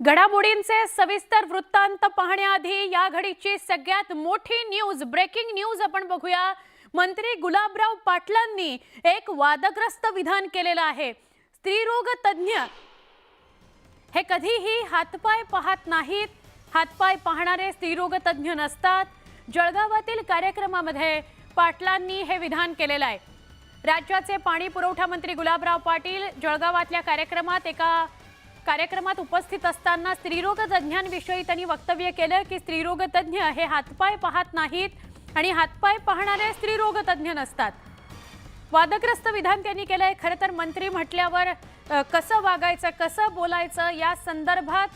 घडामोडींचे सविस्तर वृत्तांत पाहण्याआधी या घडीची सगळ्यात मोठी न्यूज, ब्रेकिंग न्यूज आपण बघूया। मंत्री गुलाबराव पाटलांनी एक वादग्रस्त विधान केलेलं आहे। स्त्रीरोग तज्ञ हे कधीही हातपाय पाहत नाहीत, हातपाय पाहणारे स्त्रीरोग तज्ञ नसतात। जळगावातील कार्यक्रमामध्ये पाटलांनी हे विधान केलेलं आहे। राज्याचे पाणी पुरवठा मंत्री गुलाबराव पाटील जळगावातल्या कार्यक्रमात उपस्थित असताना स्त्रीरोग तज्ञांविषयी त्यांनी वक्तव्य केलं की स्त्रीरोग तज्ञ हे हातपाय पाहत नाहीत आणि हातपाय पाहणारे स्त्रीरोग तज्ञ नसतात। वादग्रस्त विधान त्यांनी केलंय। खरं तर मंत्री म्हटल्यावर कसं वागायचं, कसं बोलायचं या संदर्भात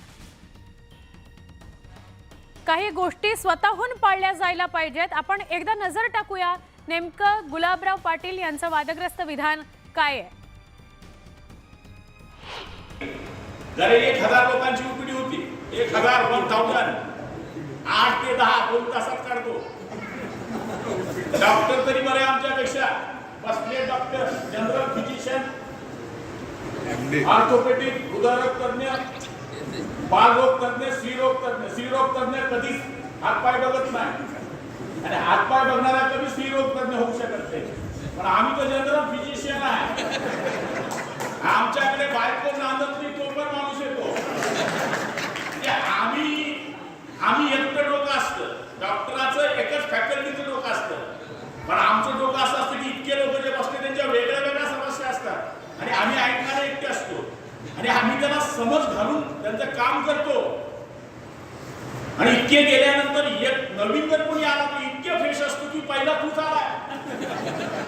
काही गोष्टी स्वतःहून पाळल्या जायला पाहिजेत। आपण एकदा नजर टाकूया नेमकं गुलाबराव पाटील यांचं वादग्रस्त विधान काय आहे। जर 1000 लोकांची उपडी होती, 1000 8 ते 10 2 तासात काढतो। डॉक्टर तरी बरे आमच्यापेक्षा, बसले डॉक्टर, जनरल फिजिशियन, ऑर्थोपेडिक, हृदयरोग तज्ञ, बालरोग तज्ञ, स्त्रीरोग तज्ञ कधीच हातपाय बघत नाही आणि हातपाय बघणारा कधी स्त्रीरोग तज्ञ होऊ शकत नाही। पण आम्ही तर जनरल फिजिशियन आहे, आमच्याकडे बायको नांदत नाही तो पण माणूस येतो। आम्ही एकटं डोकं असतं, डॉक्टराचं एकच फॅकल्टीचं डोकं असतं, पण आमचं डोकं असं असतं की इतके लोक जे बसले त्यांच्या वेगळ्या वेगळ्या समस्या असतात आणि आम्ही ऐकणारे एकटे असतो आणि आम्ही त्यांना समज घालून त्यांचं काम करतो। आणि इतके गेल्यानंतर एक नवीन जर कोणी आला तर इतके फ्रेश असतो की पहिला तूच आला।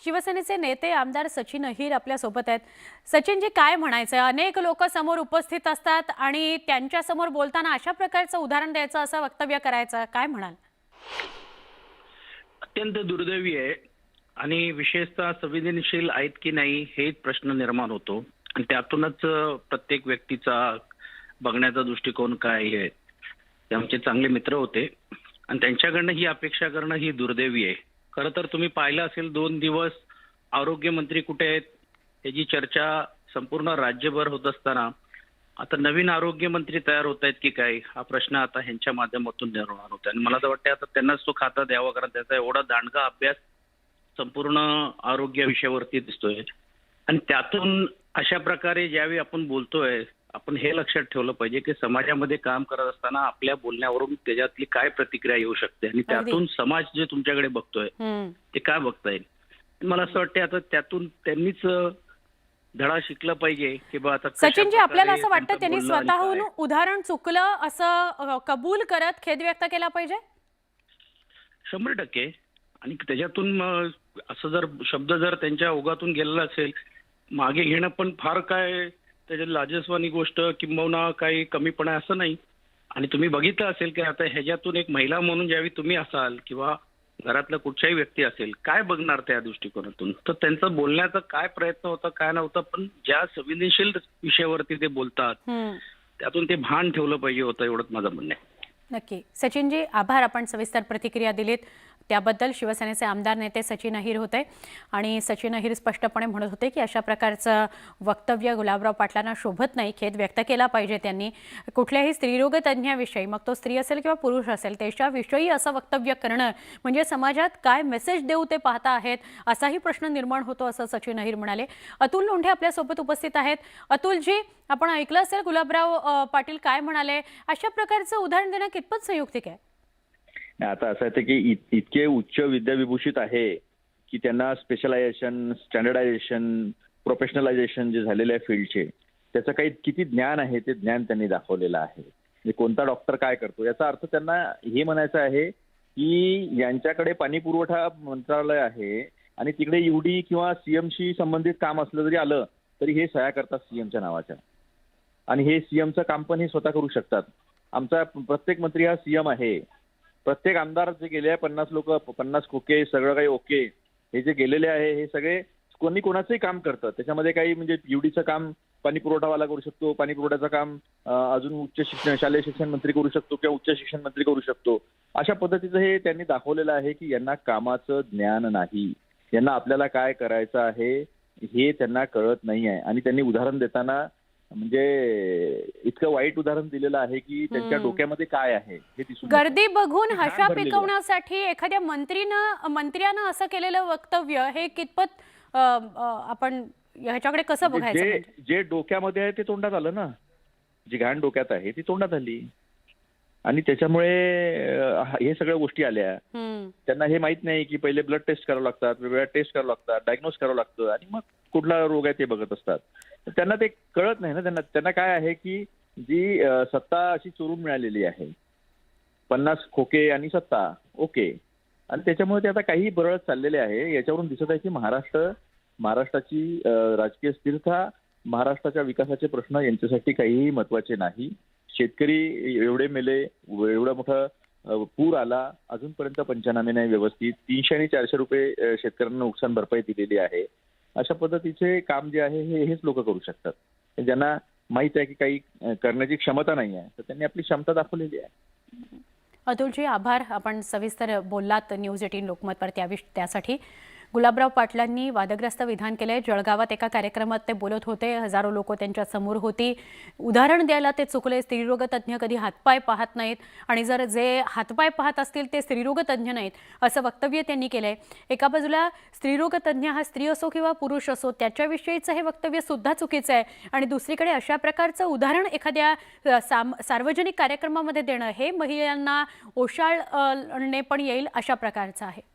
शिवसेनेचे नेते आमदार सचिन अहिर आपल्या सोबत आहेत। सचिनजी, काय म्हणायचं, अनेक लोक समोर उपस्थित असतात आणि त्यांच्या समोर बोलताना अशा प्रकारचं उदाहरण द्यायचं, असं वक्तव्य करायचं, काय म्हणाल? अत्यंत दुर्दैवी आहे आणि विशेषतः संवेदनशील आहेत की नाही हे प्रश्न निर्माण होतो आणि त्यातूनच प्रत्येक व्यक्तीचा बघण्याचा दृष्टिकोन काय आहे। ते आमचे चांगले मित्र होते आणि त्यांच्याकडनं ही अपेक्षा करणं ही दुर्दैवी आहे। खरं तर तुम्ही पाहिलं असेल 2 दिवस आरोग्यमंत्री कुठे आहेत याची चर्चा संपूर्ण राज्यभर होत असताना आता नवीन आरोग्यमंत्री तयार होत आहेत की काय हा प्रश्न आता ह्यांच्या माध्यमातून निर्माण होतो आणि मला तर वाटतं आता त्यांनाच तो खाता द्यावा, कारण त्याचा एवढा दांडगा अभ्यास संपूर्ण आरोग्य विषयावरती दिसतोय आणि त्यातून अशा प्रकारे ज्यावेळी आपण बोलतोय आपण हे लक्षात ठेवलं पाहिजे की समाजामध्ये काम करत असताना आपल्या बोलण्यावरून त्याच्यातली काय प्रतिक्रिया येऊ शकते आणि त्यातून समाज जे तुमच्याकडे बघतोय ते काय बघता येईल। मला असं वाटतं आता त्यातून त्यांनीच धडा शिकला पाहिजे की बा आता सचिनजी, आपल्याला असं वाटतं त्यांनी स्वतःहून उदाहरण चुकलं असं कबूल करत खेद व्यक्त केला पाहिजे? 100% आणि त्याच्यातून असं जर शब्द जर त्यांच्या ओघातून गेलेला असेल मागे घेणं पण फार काय त्याच्यात लाजस्वानी गोष्ट किंबहुना काही कमीपणा असं नाही। आणि तुम्ही बघितलं असेल की आता ह्याच्यातून एक महिला म्हणून ज्यावेळी तुम्ही असाल किंवा घरातला कुठच्याही व्यक्ती असेल काय बघणार त्या दृष्टिकोनातून, तर त्यांचा बोलण्याचा काय प्रयत्न होता काय नव्हता, पण ज्या संवेदनशील विषयावरती ते बोलतात त्यातून ते भान ठेवलं पाहिजे होतं, एवढंच माझं म्हणणं आहे। नक्की सचिनजी, आभार, आपण सविस्तर प्रतिक्रिया दिलीत त्याबद्दल। शिवसेनेचे आमदार नेते सचिन अहिर होते आणि सचिन अहिर स्पष्टपणे म्हणत होते की अशा प्रकारचं वक्तव्य गुलाबराव पाटलांना शोभत नाही, खेद व्यक्त केला पाहिजे त्यांनी। कुठल्याही स्त्रीरोग तज्ञाविषयी, मग तो स्त्री असेल किंवा पुरुष असेल, त्याच्याविषयी असं वक्तव्य करणं म्हणजे समाजात काय मेसेज देऊ ते पाहता आहेत असाही प्रश्न निर्माण होतो, असं सचिन अहिर म्हणाले। अतुल लोंढे आपल्यासोबत उपस्थित आहेत। अतुलजी, आपण ऐकलं असेल गुलाबराव पाटील काय म्हणाले, अशा प्रकारचं उदाहरण देणं कितपत संयुक्तिक आहे? आता असं आहे की इतके उच्च विद्याविभूषित आहे की त्यांना स्पेशलायझेशन, स्टँडर्डायझेशन, प्रोफेशनलायझेशन जे झालेले आहे फील्डचे, त्याचं काही किती ज्ञान आहे ते ज्ञान त्यांनी दाखवलेलं आहे। म्हणजे कोणता डॉक्टर काय करतो याचा अर्थ त्यांना हे म्हणायचं आहे की यांच्याकडे पाणी पुरवठा मंत्रालय आहे आणि तिकडे यूडी किंवा सीएमशी संबंधित काम असलं जरी आलं तरी हे सह्या करतात सीएमच्या नावाच्या आणि हे सीएमचं काम पण हे स्वतः करू शकतात। आमचा प्रत्येक मंत्री हा सीएम आहे। प्रत्येक आमदार जे गेले 50 लोक 50 खोके सगळं काही ओके, हे जे गेलेले आहे हे सगळे कोणी कोणाचंही काम करतं। त्याच्यामध्ये काही म्हणजे यूडीचं काम पाणी पुरवठावाला करू शकतो, पाणी पुरवठ्याचं काम अजून उच्च शिक्षण शालेय शिक्षण मंत्री करू शकतो किंवा उच्च शिक्षण मंत्री करू शकतो। अशा पद्धतीचं हे त्यांनी दाखवलेलं आहे की यांना कामाचं ज्ञान नाही, यांना आपल्याला काय करायचं आहे हे त्यांना कळत नाही आहे। आणि त्यांनी उदाहरण देताना म्हणजे इतकं वाईट उदाहरण दिलेलं आहे की त्यांच्या डोक्यामध्ये काय आहे हे दिसून येतं. गर्दी बघून ती घाण हशा भरलेली आहे. पिकवण्यासाठी एखाद्या मंत्र्यानं असं केलेलं वक्तव्य हे कितपत आपण ह्याच्याकडे कसं बघायचं जे म्हणजे? जे डोक्यामध्ये आहे ते तोंडात आलं ना. जी घाण डोक्यात आहे ती तोंडात आली आणि त्याच्यामुळे हे सगळ्या गोष्टी आल्या. त्यांना हे माहित नाही की पहिले ब्लड टेस्ट करावं लागतात, वेगवेगळ्या टेस्ट करावं लागतात, डायग्नोज करावं लागतं आणि मग कुठला रोग आहे ते बघत असतात. तर त्यांना ते कळत नाही ना. त्यांना काय आहे की जी सत्ता अशी चोरून मिळालेली आहे, 50 खोके आणि सत्ता, ओके, आणि त्याच्यामुळे ते आता काही बरळत चाललेले आहे. याच्यावरून दिसत आहे की महाराष्ट्राची राजकीय स्थिरता, महाराष्ट्राच्या विकासाचे प्रश्न यांच्यासाठी काहीही महत्वाचे नाही. शेतकरी एवढे मेले, एवढा मोठा पूर आला, अजूनपर्यंत पंचनामे नाही व्यवस्थित. 300 आणि 400 रुपये शेतकऱ्यांना नुकसान भरपाई दिलेली आहे. अशा पद्धतीचे काम जे आहे हेच लोक करू शकतात. ज्यांना माहित आहे की काही करण्याची क्षमता नाही आहे, तर त्यांनी आपली क्षमता दाखवलेली आहे. अतुलजी, आभार. आपण सविस्तर बोललात न्यूज 18 लोकमतवर त्यासाठी. गुलाबराव पाटलांनी वादग्रस्त विधान केले. जळगावात एका कार्यक्रमात ते बोलत होते. हजारो लोक त्यांच्या समोर होती. उदाहरण द्यायला ते चुकले. स्त्रीरोग तज्ज्ञ कधी हातपाय पाहत नाहीत आणि जर जे हातपाय पाहत असतील ते स्त्रीरोग तज्ज्ञ नाहीत असं वक्तव्य त्यांनी केलंय. एका बाजूला स्त्रीरोग तज्ज्ञ हा स्त्री असो किंवा पुरुष असो त्याच्याविषयीचं हे वक्तव्य सुद्धा चुकीचं आहे आणि दुसरीकडे अशा प्रकारचं उदाहरण एखाद्या सार्वजनिक कार्यक्रमामध्ये देणं हे महिलांना ओशाळणे पण येईल अशा प्रकारचं आहे.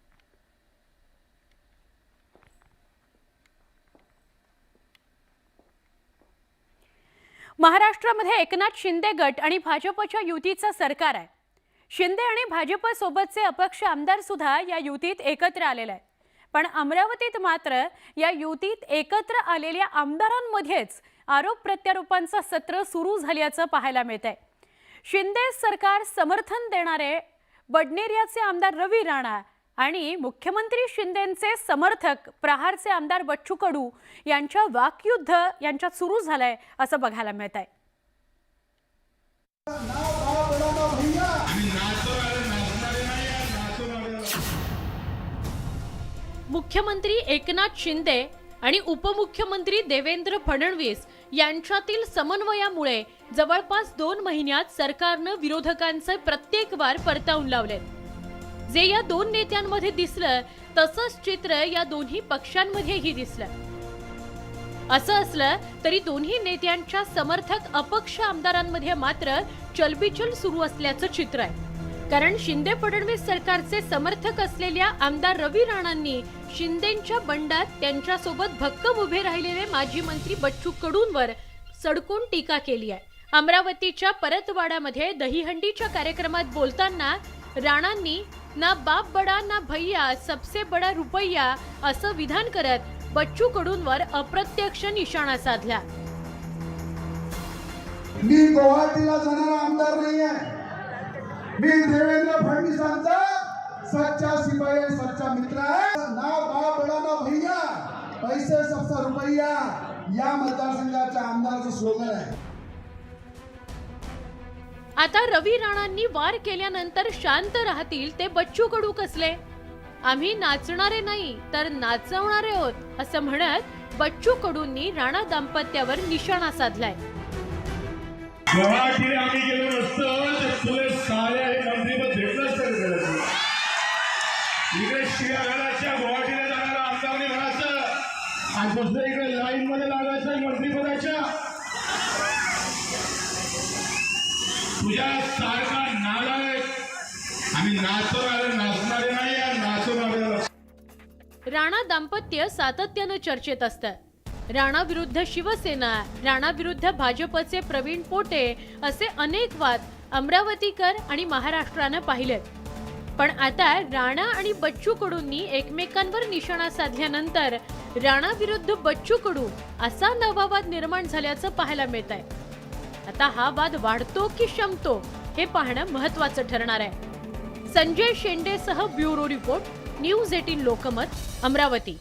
महाराष्ट्रामध्ये एकनाथ शिंदे गट आणि भाजपच्या युतीचं सरकार आहे. शिंदे आणि भाजप सोबतचे अपक्ष आमदार सुद्धा या युतीत एकत्र आलेले आहेत. पण अमरावतीत मात्र या युतीत एकत्र आलेल्या आमदारांमध्येच आरोप प्रत्यारोपांचं सत्र सुरू झाल्याचं पाहायला मिळतंय. शिंदे सरकार समर्थन देणारे बडनेरियाचे आमदार रवी राणा आणि मुख्यमंत्री शिंदेंचे समर्थक प्रहारचे आमदार बच्चू कडू यांच्या वाकयुद्ध यांच्यात सुरू झालंय असं बघायला मिळत आहे. मुख्यमंत्री एकनाथ शिंदे आणि उपमुख्यमंत्री देवेंद्र फडणवीस यांच्यातील समन्वयामुळे जवळपास 2 महिन्यात सरकारनं विरोधकांचे प्रत्येक वार परतावून लावले. जे या 2 नेत्यांमध्ये दिसलं तसंच चित्र या दोन्ही पक्षांमध्येही दिसलं. असं असलं तरी दोन्ही नेत्यांच्या समर्थक अपक्ष आमदारांमध्ये मात्र चलबिचल सुरू असल्याचं चित्र आहे. कारण शिंदे फडणवीस सरकारचे समर्थक असलेल्या आमदार रवी राणांनी शिंदेंच्या बंडात त्यांच्यासोबत भक्कम उभे राहिलेले माजी मंत्री बच्चू कडूंवर सडकून टीका केली आहे. अमरावतीच्या परतवाडामध्ये दहीहंडीच्या कार्यक्रमात बोलताना राणांनी ना बाप बडा ना भैया सबसे बडा रुपया असं विधान करत बच्चू कडूंवर अप्रत्यक्ष निशाणा साधला. मी गुवाहाटीला जाणारा आमदार नाही आहे. मी देवेंद्र फडणवीसांचा सच्चा सिपाही आहे, सच्चा मित्र आहे. ना बाप बडा ना भैया पैसे सबसे रुपया या मतदारसंघाच्या आमदाराचं स्लोगन आहे. आता रवी राणांनी वार केल्यानंतर शांत राहतील ते बच्चू कडू कसले? आम्ही नाचणारे नाही तर नाचवणारे आहोत असं म्हणत बच्चू कडूंनी राणा दाम्पत्यावर निशाणा साधलाय. गुवाहाटीला आम्ही गेलो नसतो तर तुले साऱ्या हे मंत्रीपद भेटलंच तर इकडे शिराघाटाच्या गुवाहाटीला जाणारा आमदारने म्हणायचं आणि दुसरं इकडे लाईन मध्ये लागायचं मंत्रिपदाच्या. तुझ्या सारखा नालायक आम्ही नाचणारे नाही नाचणारे. राणा दाम्पत्य सातत्यानं चर्चेत असतं. राणा विरुद्ध शिवसेना, राणा विरुद्ध भाजपचे प्रवीण पोटे असे अनेक वाद अमरावतीकर आणि महाराष्ट्रानं पाहिलेत. पण आता राणा आणि बच्चू कडूंनी एकमेकांवर निशाणा साधल्यानंतर राणा विरुद्ध बच्चू कडू असा नवा वाद निर्माण झाल्याचं पाहायला मिळत आहे. आता हा वाद वाढतो की शमतो हे पाहणं महत्त्वाचं ठरणार आहे. संजय शेंडेसह bureau report, news 18 Lokmat, Amravati.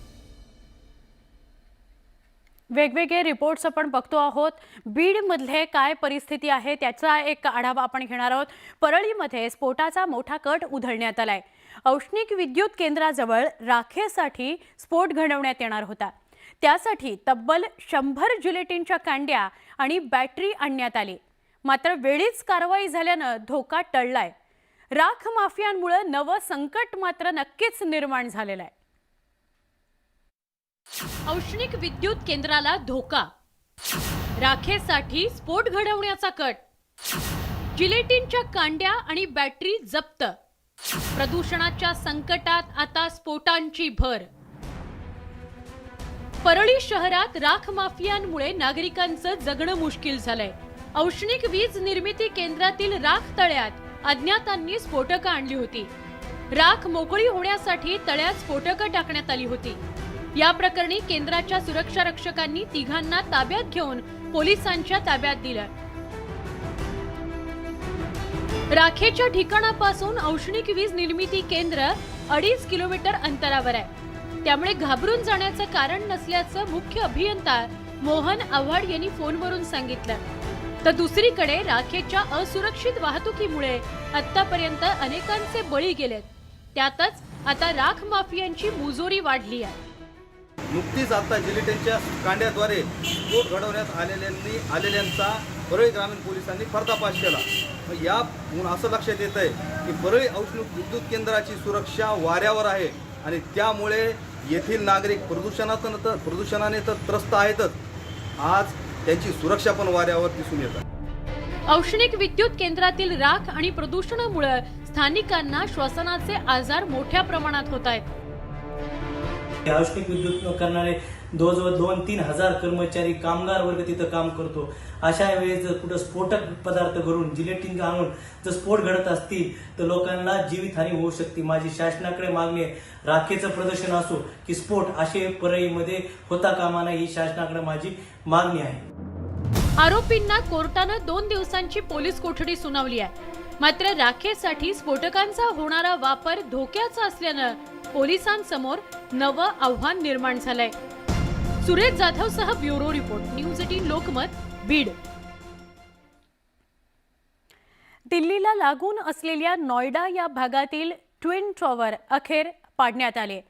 वेगवेगळे रिपोर्ट्स आपण बघतो आहोत. बीडमधले काय परिस्थिती आहे त्याचा एक आढावा आपण घेणार आहोत. परळीमध्ये स्फोटाचा मोठा कट उधळण्यात आलाय. औष्णिक विद्युत केंद्राजवळ राखेसाठी स्फोट घडवण्यात येणार होता. त्यासाठी तब्बल 100 जिलेटिनच्या कांड्या आणि बॅटरी आणण्यात आली. मात्र वेळीच कारवाई झाल्यानं धोका टळलाय. राख माफियांमुळे नवं संकट मात्र नक्कीच निर्माण झालेलं आहे. औष्णिक विद्युत केंद्राला धोका, राखेसाठी स्फोट घडवण्याचा कट, जिलेटिनच्या कांड्या आणि बॅटरी जप्त. प्रदूषणाच्या संकटात आता स्फोटांची भर. परळी शहरात राख माफियांमुळे नागरिकांचं जगणं मुश्किल झालंय. औष्णिक वीज निर्मिती केंद्रातील राख तळ्यात अज्ञातांनी स्फोटकं आणली होती. राख मोकळी होण्यासाठी तळ्यात स्फोटकं टाकण्यात आली होती. या प्रकरणी केंद्राच्या सुरक्षा रक्षकांनी तिघांना ताब्यात घेऊन पोलिसांच्या ताब्यात दिलं. राखेच्या ठिकाणापासून औष्णिक वीज निर्मिती केंद्र 2.5 किलोमीटर अंतरावर आहे. त्यामुळे घाबरून जाण्याचं कारण नसल्याचं मुख्य अभियंता मोहन आव्हाड यांनी फोनवरून सांगितलं. तर दुसरीकडे राखेच्या असुरक्षित वाहतुकीमुळे आतापर्यंत अनेकांचे बळी गेलेत. त्यातच आता राख माफियांची मुजोरी वाढली आहे. नुकतीच आता जिलेटिनच्या कांड्याद्वारे स्फोट घडवण्यात आलेल्यांचा परळी ग्रामीण पोलिसांनी पर्दाफाश केला. यातून असं लक्षात येत आहे की परळी औष्णिक विद्युत केंद्राची सुरक्षा वाऱ्यावर आहे आणि त्यामुळे येथील नागरिक प्रदूषणाने तर त्रस्त आहेतच, आज त्यांची सुरक्षा पण वाऱ्यावर दिसून येत आहे. औष्णिक विद्युत केंद्रातील राख आणि प्रदूषणामुळे स्थानिकांना श्वसनाचे आजार मोठ्या प्रमाणात होत आहेत. औष्णिक विद्युत करणारे जवळजवळ 2-3 हजार कर्मचारी कामगार वर्ग तिथं काम करतो. अशा वेळेस जर कुठं स्फोटक पदार्थ घडून जिलेटिन आणून जर स्फोट घडत असतील तर लोकांना जीवितहानी होऊ शकते. माझी शासनाकडे मागणी आहे, राखेचं प्रदूषण असो की स्फोट असे परळीमध्ये होता कामा नये, ही शासनाकडे माझी मागणी आहे. आरोपींना कोर्टानं 2 दिवसांची पोलीस कोठडी सुनावली आहे. मात्र राखेसाठी स्फोटकांचा होणारा वापर धोक्याचा असल्यानं पोलिसांसमोर नवं आव्हान निर्माण झालंय. सुरेश जाधवसह bureau report, news 18 Lokmat, Beed. दिल्लीला लागून असलेल्या नोएडा या भागातील ट्विन टॉवर अखेर पाडण्यात आले.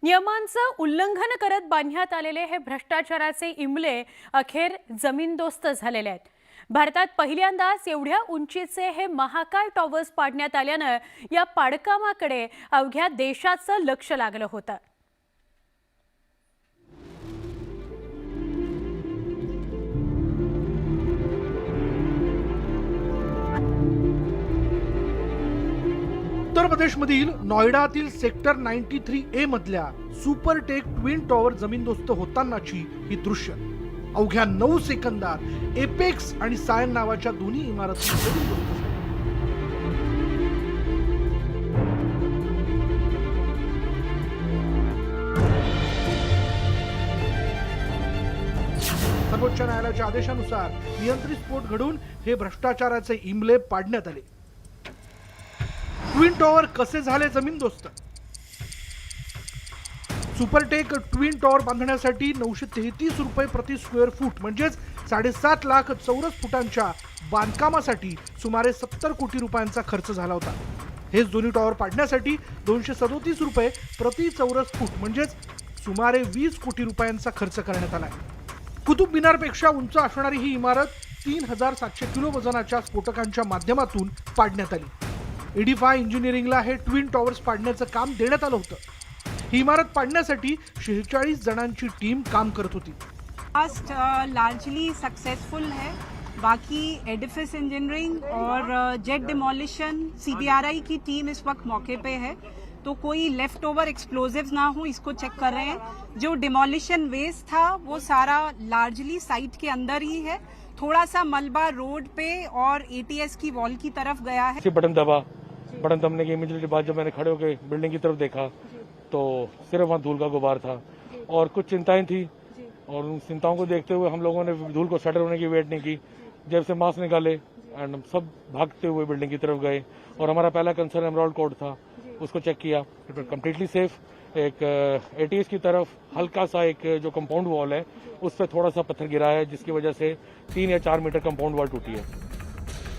नियमांचं उल्लंघन करत बांधण्यात आलेले हे भ्रष्टाचाराचे इमले अखेर जमीनदोस्त झालेले आहेत. भारतात पहिल्यांदाच एवढ्या उंचीचे हे महाकाय टॉवर्स पाडण्यात आल्यानं या पाडकामाकडे अवघ्या देशाचं लक्ष लागलं होतं. उत्तर प्रदेशमधील नोएडातील सेक्टर 93A मधल्या सुपरटेक ट्विन टॉवर जमीनदोस्त होतानाची ही दृश्य. अवघ्या 9 सेकंदात एपेक्स आणि सायन नावाच्या दोन्ही इमारती जमीनदोस्त झाल्या. सर्वोच्च न्यायालयाच्या आदेशानुसार नियंत्रित स्फोट घडून हे भ्रष्टाचाराचे इमले पाडण्यात आले. ट्विन टॉवर कसे झाले जमीनदोस्त? सुपरटेक ट्विन टॉवर बांधण्यासाठी 933 रुपये प्रति स्क्वेअर फूट म्हणजेच 7.5 लाख चौरस फुटांच्या बांधकामासाठी सुमारे 70 कोटी रुपयांचा खर्च झाला होता. हेच दोन्ही टॉवर पाडण्यासाठी 237 रुपये प्रति चौरस फूट म्हणजेच सुमारे 20 कोटी रुपयांचा खर्च करण्यात आला. कुतुब मिनारपेक्षा उंच असणारी ही इमारत 3700 किलो वजनाच्या स्फोटकांच्या माध्यमातून पाडण्यात आली. एडिफाय इंजिनिअरिंगला हे ट्विन टॉवर्स पाडण्याचं काम देण्यात आलं होतं. ही इमारत पाडण्यासाठी 46 जणांची टीम काम करत होती. कास्ट लार्जली सक्सेसफुल है. बाकी एडिफिस इंजीनियरिंग और जेट डिमोलिशन CBRI की टीम इस वक्त मौके पे है, तो कोई लेफ्ट ओवर एक्सप्लोजिव्स ना हो इसको चेक कर रहे हैं. जो डिमोलिशन वेस्ट था वो सारा लार्जली साइट के अंदर ही है. थोड़ा सा मलबा रोड पे और ATS की वॉल की तरफ गया है. बटन दबने के इमीडिएटली बाद जब मैंने खड़े होकर बिल्डिंग की तरफ देखा तो सिर्फ वहाँ धूल का गुबार था और कुछ चिंताएं थी, और उन चिंताओं को देखते हुए हम लोगों ने धूल को सेटल होने की वेट नहीं की. जब से मास्क निकाले एंड सब भागते हुए बिल्डिंग की तरफ गए, और हमारा पहला कंसर्न एमराल्ड कोर्ट था, उसको चेक किया. इट वाज कम्प्लीटली सेफ. एक ATS की तरफ हल्का सा एक जो कंपाउंड वॉल है उस पर थोड़ा सा पत्थर गिरा है, जिसकी वजह से 3 या 4 मीटर कंपाउंड वॉल टूटी है.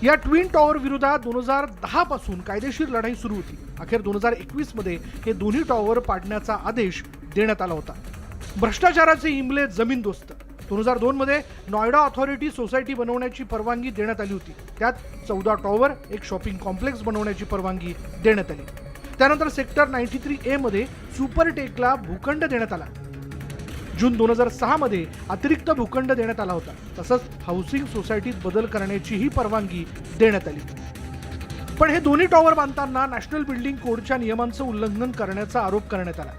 या ट्विन टॉवर विरोधात 2010 पासून कायदेशीर लढाई सुरू होती. अखेर 2021 मध्ये हे दोन्ही टॉवर पाडण्याचा आदेश देण्यात आला होता. भ्रष्टाचाराचे इमले जमीनदोस्त. 2002 मध्ये नॉयडा ऑथॉरिटी सोसायटी बनवण्याची परवानगी देण्यात आली होती. त्यात 14 टॉवर, एक शॉपिंग कॉम्प्लेक्स बनवण्याची परवानगी देण्यात आली. त्यानंतर सेक्टर 93A मध्ये सुपरटेकला भूखंड देण्यात आला. जून 2006 मध्ये अतिरिक्त भूखंड देण्यात आला होता. तसंच हाऊसिंग सोसायटीत बदल करण्याचीही परवानगी देण्यात आली. पण हे दोन्ही टॉवर बांधताना नॅशनल बिल्डिंग कोडच्या नियमांचं उल्लंघन करण्याचा आरोप करण्यात आला.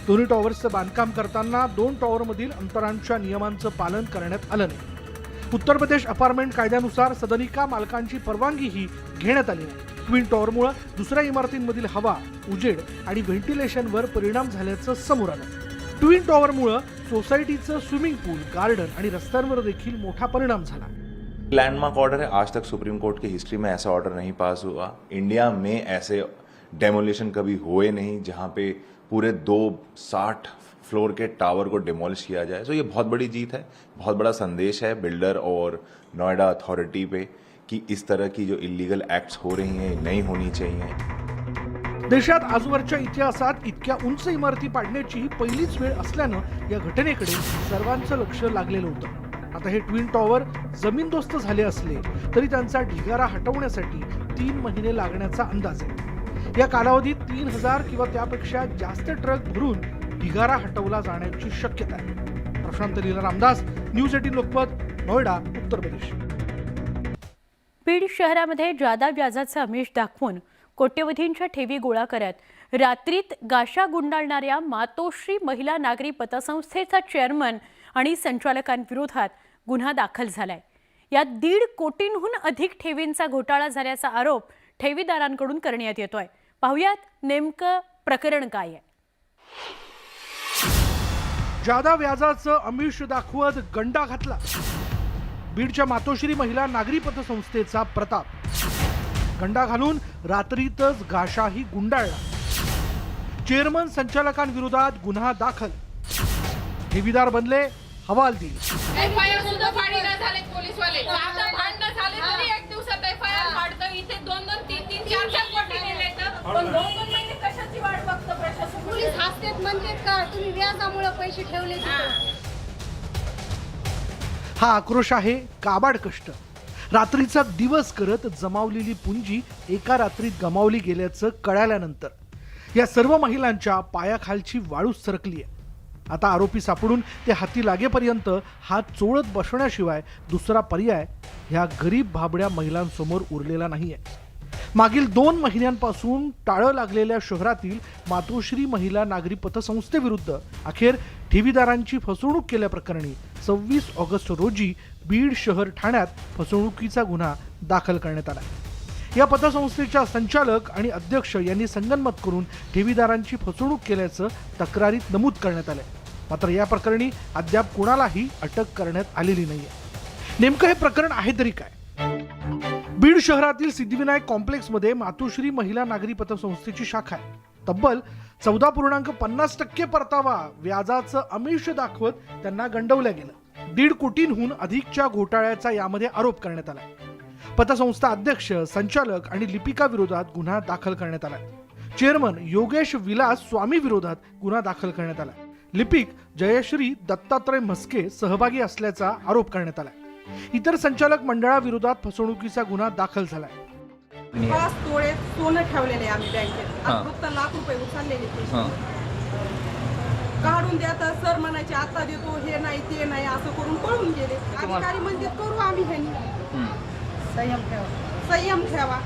दोन्ही टॉवर्सचं बांधकाम करताना 2 टॉवरमधील अंतरांच्या नियमांचं पालन करण्यात आलं नाही. उत्तर प्रदेश अपार्टमेंट कायद्यानुसार सदनिका मालकांची परवानगीही घेण्यात आली नाही. ट्विन टॉवरमुळे दुसऱ्या इमारतींमधील हवा, उजेड आणि व्हेंटिलेशनवर परिणाम झाल्याचं समोर आलं. ट्विन टॉवरमुळे सोसायटीचं स्विमिंग पूल, गार्डन आणि रस्त्यांवर देखील मोठा परिणाम झाला. लैंडमार्क ऑर्डर है. आज तक सुप्रीम कोर्ट की हिस्ट्री में ऐसा ऑर्डर नहीं पास हुआ. इंडिया में ऐसे डेमोलिशन कभी हुए नहीं जहां पे पूरे 260 फ्लोर के टावर को डिमोलिश किया जाए. तो ये बहुत बड़ी जीत है, बहुत बड़ा संदेश है बिल्डर और नोएडा अथॉरिटी पे कि इस तरह की जो इलीगल एक्ट्स हो रही हैं नहीं होनी चाहिए. देशात आजवरच्या इतिहासात इतक्या उंच इमारती पाडण्याची ही पहिलीच वेळ असल्यानं या घटनेकडे सर्वांचं लक्ष लागलेलं होतं. आता हे ट्विन टॉवर जमीनदोस्त झाले असले तरी त्यांचा ढिगारा हटवण्यासाठी 3 महिने लागण्याचा अंदाज आहे. या कालावधीत 3000 किंवा त्यापेक्षा जास्त ट्रक भरून ढिगारा हटवला जाण्याची शक्यता आहे. प्रशांत लीला रामदास, न्यूज 18 लोकमत, नोएडा, उत्तर प्रदेश. बीड शहरामध्ये जादा व्याजाचं आमिष दाखवून कोट्यवधींच्या ठेवी गोळा करत रात्रीत गाशा गुंडाळणाऱ्या मातोश्री महिला नागरी पतसंस्थेचा चेअरमन आणि संचालकांविरोधात गुन्हा दाखल झालाय. यात 1.5 कोटींहून अधिक ठेवींचा घोटाळा झाल्याचा आरोप ठेवीदारांकडून करण्यात येतोय. पाहुयात नेमकं प्रकरण काय आहे. जादा व्याजाचं आमिष दाखवत गंडा घातला. बीडच्या मातोश्री महिला नागरी पतसंस्थेचा प्रताप. गंडा घालून रात्रीतच गाशाही गुंडाळला. चेअरमन संचालकांविरोधात गुन्हा दाखल. ठेवीदार बनले, हवालदिल. एफआयआर सुद्धा फाडी नाही झाले पोलीसवाले. आता भांडण झाले तरी एक दिवसात एफआयआर फाडतं. इथे 2-2, 3-3, 4-4 कोटी नेले तर पण 2-2 महिने कशाची वाट बघतं प्रशासन? पोलीस हसतेत म्हणतात का तुम्ही व्याजामुळे पैसे ठेवले. हा आक्रोश आहे काबाड कष्ट. रात्रीचा दिवस करत जमावलेली पुंजी एका रात्रीत गमावली गेल्याचं कळाल्यानंतर या सर्व महिलांच्या पायाखालची वाळूच सरकली आहे. आता आरोपी सापडून ते हाती लागेपर्यंत हात चोळत बसण्याशिवाय दुसरा पर्याय ह्या गरीब भाबड्या महिलांसमोर उरलेला नाहीये. मागील 2 महिन्यांपासून टाळं लागलेल्या शहरातील मातोश्री महिला नागरी पतसंस्थेविरुद्ध अखेर ठेवीदारांची फसवणूक केल्याप्रकरणी 26 ऑगस्ट रोजी बीड शहर ठाण्यात फसवणुकीचा गुन्हा दाखल करण्यात आला. या पतसंस्थेच्या संचालक आणि अध्यक्ष यांनी संगनमत करून ठेवीदारांची फसवणूक केल्याचं तक्रारीत नमूद करण्यात आलंय. मात्र या प्रकरणी अद्याप कोणालाही अटक करण्यात आलेली नाहीये. नेमकं हे प्रकरण आहे तरी काय? बीड शहरातील सिद्धिविनायक कॉम्प्लेक्समध्ये मातोश्री महिला नागरी पतसंस्थेची शाखा आहे. तब्बल 14.50% परतावा व्याजाचं आमिष दाखवत त्यांना गंडवलं गेलं. 1.5 कोटींहून अधिकच्या घोटाळ्याचा यामध्ये आरोप करण्यात आला. पतसंस्था अध्यक्ष, संचालक आणि लिपिका विरोधात गुन्हा दाखल करण्यात आला. चेअरमन योगेश विलास स्वामी विरोधात गुन्हा दाखल करण्यात आला. लिपिक जयश्री दत्तात्रय म्हस्के सहभागी असल्याचा आरोप करण्यात आला. इतर संचालक मंडळाविरोधात फसवणुकीचा गुन्हा दाखल झालाय. 5 तोळे सोनं ठेवलेले आम्ही बँकेत. फक्त लाख रुपये उचललेले काढून द्या तर सर म्हणायचे आता देतो, हे नाही ते नाही असं करून पळून गेले. अधिकारी म्हणजे करू आम्ही ह्यांनी संयम ठेवा.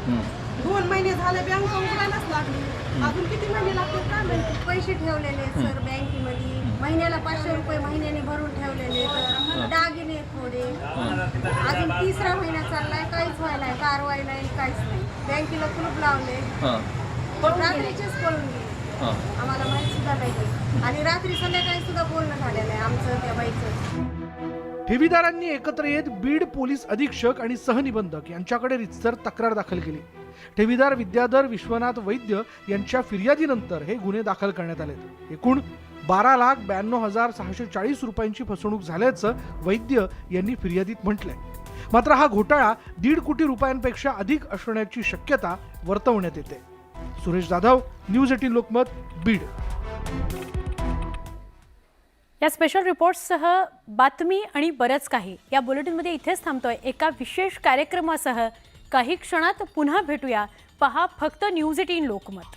2 महिने झाले बँक उघडायलाच लागली. अजून किती महिने लागतील काय माहिती. पैसे ठेवलेले सर बँकेमध्ये, महिन्याला 500 रुपये महिन्याने भरून ठेवलेले. तर दागिने थोडे. अजून 3रा महिना चाललाय, काहीच व्हायलाय, कारवाई नाही, काहीच नाही. बँकेला कुलूप लावले, रात्रीचेच पळून गेले. आम्हाला माहिती सुद्धा नाही. आणि रात्री संध्याकाळी सुद्धा बोलणं झालेलं आहे आमचं त्या बाईचं. ठेवीदारांनी एकत्र येत बीड पोलीस अधीक्षक आणि सहनिबंधक यांच्याकडे रितसर तक्रार दाखल केली. ठेवीदार विद्याधर विश्वनाथ वैद्य यांच्या फिर्यादीनंतर हे गुन्हे दाखल करण्यात आले. एकूण 12,92,640 रुपयांची फसवणूक झाल्याचं वैद्य यांनी फिर्यादीत म्हटलंय. मात्र हा घोटाळा 1.5 कोटी रुपयांपेक्षा अधिक असण्याची शक्यता वर्तवण्यात येते. सुरेश जाधव, न्यूज 18 लोकमत, बीड. या स्पेशल रिपोर्ट्ससह बातमी आणि बरंच काही या बुलेटिनमध्ये इथेच थांबतोय. एका विशेष कार्यक्रमासह काही क्षणात पुन्हा भेटूया. पहा फक्त न्यूज 18 लोकमत.